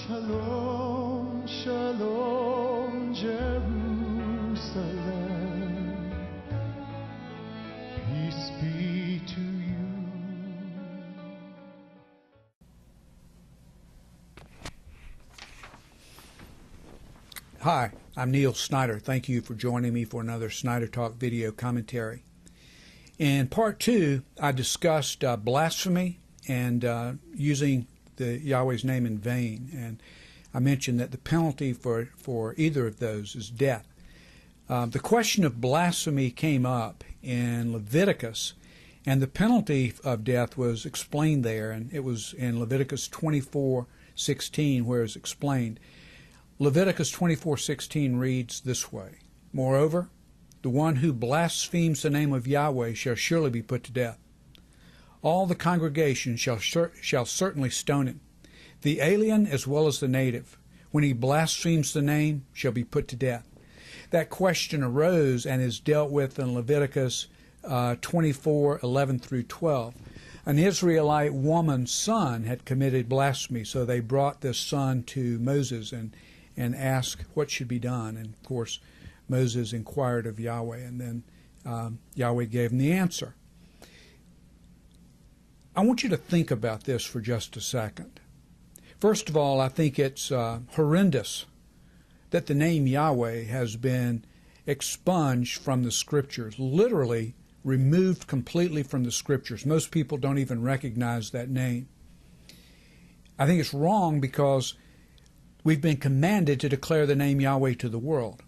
Shalom, shalom, Jerusalem. Peace be to you. Hi, I'm Neil Snyder. Thank you for joining me for another Snyder Talk video commentary. In part 2, I discussed blasphemy and using the Yahweh's name in vain, and I mentioned that the penalty for either of those is death. The question of blasphemy came up in Leviticus, and the penalty of death was explained there, and it was in Leviticus 24:16 where it's explained. Leviticus 24:16 reads this way: Moreover, the one who blasphemes the name of Yahweh shall surely be put to death. All the congregation shall certainly stone him, the alien as well as the native. When he blasphemes the name, shall be put to death. That question arose and is dealt with in Leviticus 24:11 through 12. An Israelite woman's son had committed blasphemy, so they brought this son to Moses and asked what should be done. And, of course, Moses inquired of Yahweh, and then Yahweh gave him the answer. I want you to think about this for just a second. First of all, I think it's horrendous that the name Yahweh has been expunged from the Scriptures, literally removed completely from the Scriptures. Most people don't even recognize that name. I think it's wrong because we've been commanded to declare the name Yahweh to the world.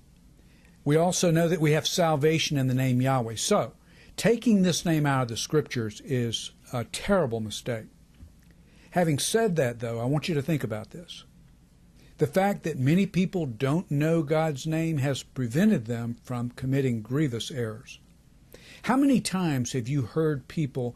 We also know that we have salvation in the name Yahweh. So, taking this name out of the Scriptures is a terrible mistake. Having said that, though, I want you to think about this. The fact that many people don't know God's name has prevented them from committing grievous errors. How many times have you heard people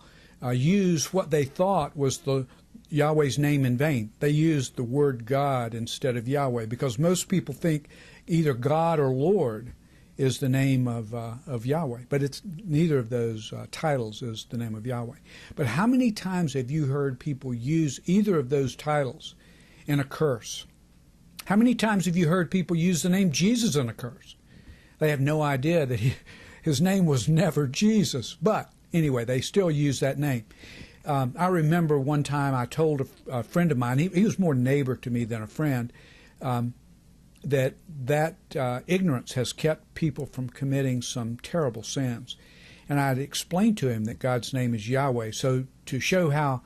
use what they thought was the Yahweh's name in vain? They used the word God instead of Yahweh, because most people think either God or Lord is the name of Yahweh, but it's neither of those titles is the name of Yahweh. But how many times have you heard people use either of those titles in a curse? How many times have you heard people use the name Jesus in a curse? They have no idea that his name was never Jesus, but anyway, they still use that name. I remember one time I told a friend of mine, he was more neighbor to me than a friend, that ignorance has kept people from committing some terrible sins. And I had explained to him that God's name is Yahweh. So to show how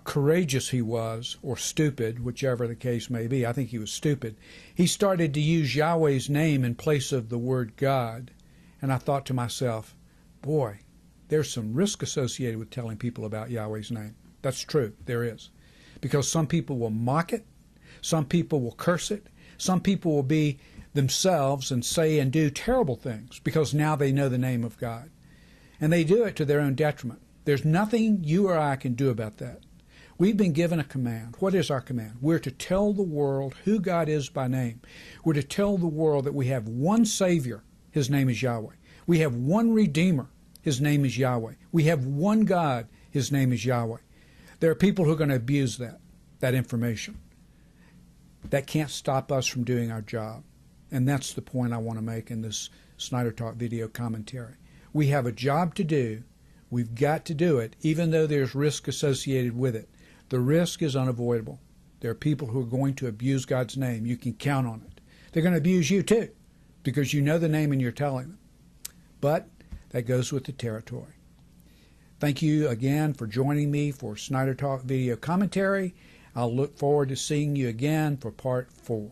courageous he was, or stupid, whichever the case may be, I think he was stupid, he started to use Yahweh's name in place of the word God. And I thought to myself, boy, there's some risk associated with telling people about Yahweh's name. That's true, there is. Because some people will mock it, some people will curse it, some people will be themselves and say and do terrible things because now they know the name of God. And they do it to their own detriment. There's nothing you or I can do about that. We've been given a command. What is our command? We're to tell the world who God is by name. We're to tell the world that we have one Savior. His name is Yahweh. We have one Redeemer. His name is Yahweh. We have one God. His name is Yahweh. There are people who are going to abuse that information. That can't stop us from doing our job. And that's the point I want to make in this Snyder Talk video commentary. We have a job to do. We've got to do it, even though there's risk associated with it. The risk is unavoidable. There are people who are going to abuse God's name. You can count on it. They're going to abuse you too, because you know the name and you're telling them. But that goes with the territory. Thank you again for joining me for Snyder Talk video commentary. I'll look forward to seeing you again for part 4.